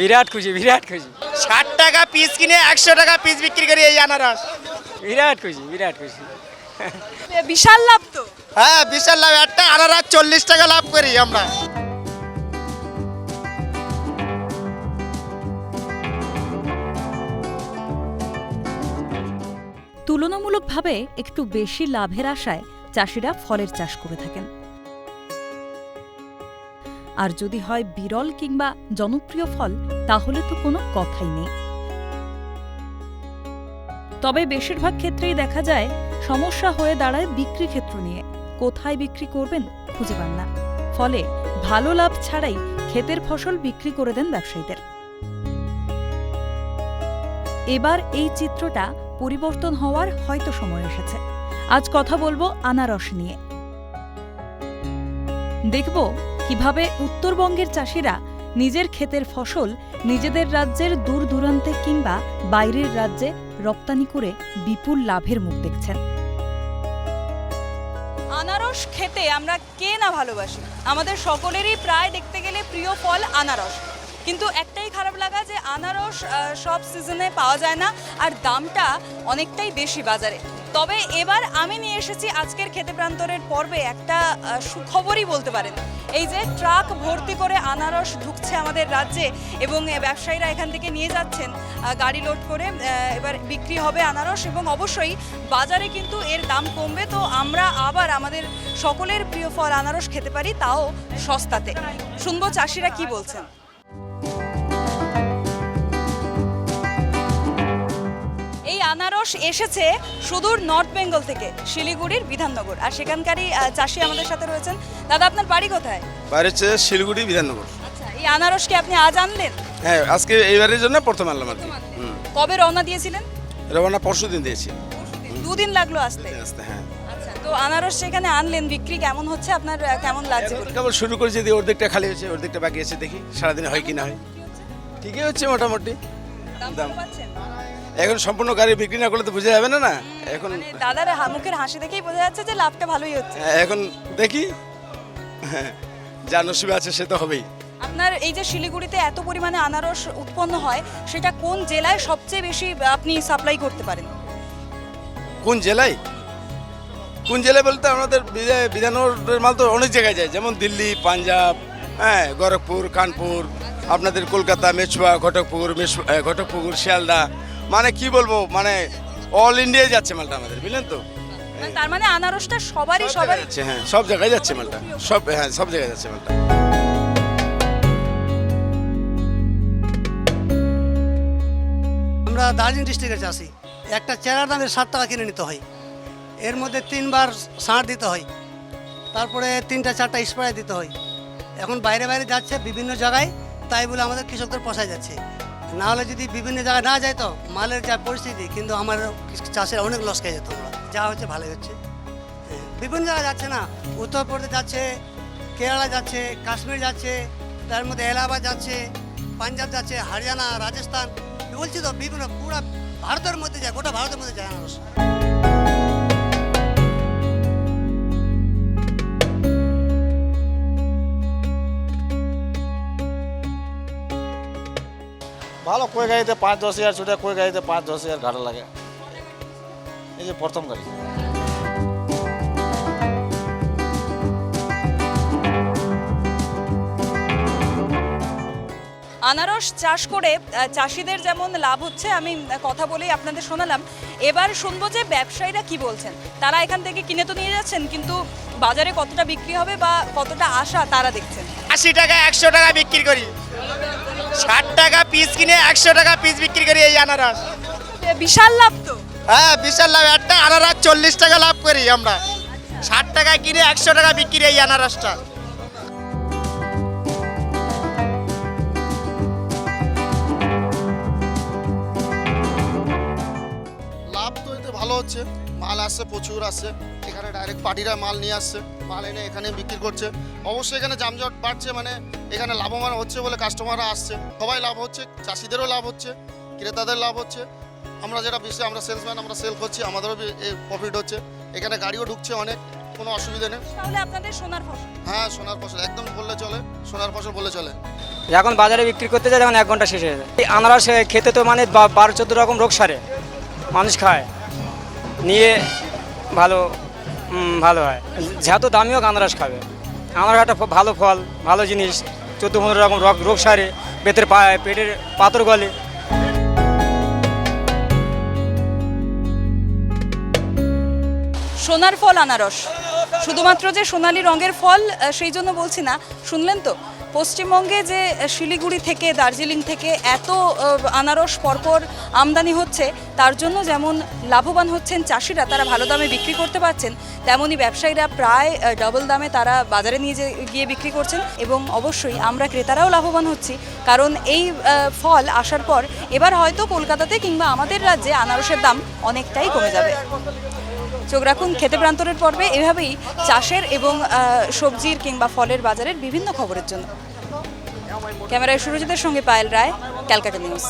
বিরাট খুশি, বিরাট খুশি। 60 টাকা পিস কিনে 100 টাকা পিস বিক্রি করি এই আনারস। বিরাট খুশি, বিরাট খুশি। বিশাল লাভ তো। হ্যাঁ, বিশাল লাভ। একটা আনারস 40 টাকা লাভ করি আমরা। তুলনামূলকভাবে একটু বেশি লাভের আশায় চাষিরা ফলের চাষ করে থাকেন। আর যদি হয় বিরল কিংবা জনপ্রিয় ফল, তাহলে তো কোনো কথাই নেই। তবে বেশিরভাগ ক্ষেত্রেই দেখা যায় সমস্যা হয়ে দাঁড়ায় বিক্রি ক্ষেত্র নিয়ে। কোথায় বিক্রি করবেন খুঁজে পান না, ফলে ভালো লাভ ছাড়াই ক্ষেতের ফসল বিক্রি করে দেন ব্যবসায়ীদের। এবার এই চিত্রটা পরিবর্তন হওয়ার হয়তো সময় এসেছে। আজ কথা বলবো আনারস নিয়ে। দেখব কিভাবে উত্তরবঙ্গের চাষিরা নিজের ক্ষেতের ফসল নিজেদের রাজ্যের দূর দূরান্তে কিংবা বাইরের রাজ্যে রপ্তানি করে বিপুল লাভের মুখ দেখছেন। আনারস খেতে আমরা কে না ভালোবাসি, আমাদের সকলেরই প্রায় দেখতে গেলে প্রিয় ফল আনারস। কিন্তু একটাই খারাপ লাগা যে আনারস সব সিজনে পাওয়া যায় না, আর দামটা অনেকটাই বেশি বাজারে। তবে এবার আমি নিয়ে এসেছি আজকের খেতে প্রান্তরের পর্বে একটা সুখবরই বলতে পারেন। এই যে ট্রাক ভর্তি করে আনারস ঢুকছে আমাদের রাজ্যে এবং ব্যবসায়ীরা এখান থেকে নিয়ে যাচ্ছেন গাড়ি লোড করে। এবার বিক্রি হবে আনারস এবং অবশ্যই বাজারে কিন্তু এর দাম কমবে, তো আমরা আবার আমাদের সকলের প্রিয় ফল আনারস খেতে পারি, তাও সস্তাতে। শুনবো চাষিরা কি বলছেন। এই আনারস এসেছে সুদূর নর্থ বেঙ্গল থেকে, শিলিগুড়ির বিধাননগর, আর সেখানকারই চাষি আমাদের সাথে রয়েছেন। দাদা, আপনার বাড়ি কোথায়? বাড়ি হচ্ছে শিলিগুড়ি বিধাননগর। আচ্ছা, এই আনারস কি আপনি আজ আনলেন? হ্যাঁ, আজকে এইবারের জন্য প্রথম আনলাম আর কি। কবে রওনা দিয়েছিলেন? রওনা পরশু দিন দিয়েছি। দুদিন লাগলো আসতে। হ্যাঁ। আচ্ছা, তো আনারস সেখানে আনলেন, বিক্রি কেমন হচ্ছে, আপনার কেমন লাগছে? কেবল শুরু করেছি, দিয়ে অর্ধেকটা খালি হয়েছে, অর্ধেকটা বাকি আছে, দেখি সারাদিনে হয় কি না হয়। ঠিকই হচ্ছে মোটামুটি। দাম ভালো পাচ্ছেন? এখন সম্পূর্ণ গাড়ি বিক্রি না করলে তো বোঝা যাবে না না এখন। মানে দাদার মুখের হাসি দেখেই বোঝা যাচ্ছে যে লাভটা ভালোই হচ্ছে। এখন দেখি, যা নসিবে আছে সে তো হবেই। আপনার এই যে শিলিগুড়িতে এত পরিমাণে আনারস উৎপন্ন হয়, সেটা কোন জেলায় সবচেয়ে বেশি আপনি সাপ্লাই করতে পারেন? কোন জেলায়? কোন জেলায় বলতে আমাদের বিধাননগরের মাল তো অনেক জায়গায় যায়, যেমন দিল্লি, পাঞ্জাব, হ্যাঁ, গোরখপুর, কানপুর, আপনাদের কলকাতা, মেচুয়া, ঘটকপুকুর, শিয়ালদা, মানে কি বলবো, মানে অল ইন্ডিয়ায় যাচ্ছে মালটা আমাদের, বুঝলেন তো। তার মানে আনারসটা সবারই যাচ্ছে, হ্যাঁ, সব জায়গায় যাচ্ছে মালটা, সব জায়গায় যাচ্ছে মালটা। আমরা দার্জিলিং ডিস্ট্রিক্টের চাষি। একটা চেরার দামের 7 টাকা কিনে নিতে হয়, এর মধ্যে 3বার সার দিতে হয়, তারপরে 3টা-4টা স্প্রে দিতে হয়। এখন বাইরে বাইরে যাচ্ছে বিভিন্ন জায়গায়, তাই বলে আমাদের কৃষকদের পোষায় যাচ্ছে। না হলে যদি বিভিন্ন জায়গায় না যায় তো মালের যা পরিস্থিতি, কিন্তু আমার চাষের অনেক লস খেয়ে যেত। আমরা যা হচ্ছে ভালোই হচ্ছে। বিভিন্ন জায়গায় যাচ্ছে না, উত্তরপ্রদেশ যাচ্ছে, কেরালা যাচ্ছে, কাশ্মীর যাচ্ছে, তার মধ্যে এলাহাবাদ যাচ্ছে, পাঞ্জাব যাচ্ছে, হরিয়ানা, রাজস্থান, বলছি তো বিভিন্ন পুরো ভারতের মধ্যে যায়, গোটা ভারতের মধ্যে যায় আনারস। ভালো, কই গাড়িতে 5-10 হাজার ছুটে, কই গাড়িতে 5-10 হাজার ঘাটা লাগে। এই যে প্রথম গাড়ি। আনারস চাষ করে চাষিদের যেমন লাভ হচ্ছে, আমি কথা বলেই আপনাদের শোনালাম। এবার শুনবো যে ব্যবসায়ীরা কি বলছেন। তারা এখান থেকে কিনে তো নিয়ে যাচ্ছেন, কিন্তু বাজারে কতটা বিক্রি হবে বা কতটা আশা তারা দেখছেন। 80 টাকা 100 টাকা বিক্রি করি। 60 টাকা পিস কিনে 100 টাকা পিস বিক্রি করি এই আনারস। বিশাল লাভ তো। হ্যাঁ, বিশাল লাভ। একটা আনারস 40 টাকা লাভ করি আমরা। 60 টাকা কিনে 100 টাকা বিক্রি এই আনারসটা। লাভ তো এতে ভালো হচ্ছে, মাল আসছে, প্রচুর আসছে। এখানে ডাইরেক্ট পার্টিরা মাল নিয়ে আসছে, মাল এনে এখানে বিক্রি করছে। অবশ্যই এখানে যানজট বাড়ছে, মানে এখানে লাভবান হচ্ছে বলে কাস্টমাররা আসছে, সবাই লাভ হচ্ছে, চাষিদেরও লাভ হচ্ছে, ক্রেতাদের লাভ হচ্ছে। আমরা যেটা বেশি, আমরা সেলসম্যান, আমরা সেল করছি, আমাদেরও প্রফিট হচ্ছে। এখানে গাড়িও ঢুকছে অনেক, কোনো অসুবিধা নেই। তাহলে আপনাদের সোনার ফসল। হ্যাঁ সোনার ফসল একদম বললে চলে, সোনার ফসল বললে চলে। এখন বাজারে বিক্রি করতে যায় যখন 1 ঘন্টা শেষ হয়ে যায়। এই আনারস খেতে তো মানে 12-14 রকম রোগ সারে, মানুষ খায় নিয়ে ভালো ভালো হয়। যত দামি হোক আনারস খাবে। আনারস একটা ভালো ফল, ভালো জিনিস, 14-15 রকম রোগ সারে, পেটের পাথর গলে। সোনার ফল আনারস, শুধুমাত্র যে সোনালি রঙের ফল সেই জন্য বলছি না। শুনলেন তো, পশ্চিমবঙ্গে যে শিলিগুড়ি থেকে দার্জিলিং থেকে এত আনারস পরপর আমদানি হচ্ছে, তার জন্য যেমন লাভবান হচ্ছেন চাষিরা, তারা ভালো দামে বিক্রি করতে পারছেন, তেমনই ব্যবসায়ীরা প্রায় ডবল দামে তারা বাজারে নিয়ে গিয়ে বিক্রি করছেন। এবং অবশ্যই আমরা ক্রেতারাও লাভবান হচ্ছি, কারণ এই ফল আসার পর এবার হয়তো কলকাতাতে কিংবা আমাদের রাজ্যে আনারসের দাম অনেকটাই কমে যাবে। চোখ রাখুন খেতে প্রান্তরের পর্বে, এভাবেই চাষের এবং সবজির কিংবা ফলের বাজারের বিভিন্ন খবরের জন্য। ক্যামেরায় সুরজিতের সঙ্গে পায়েল রায়, ক্যালকাটা নিউজ।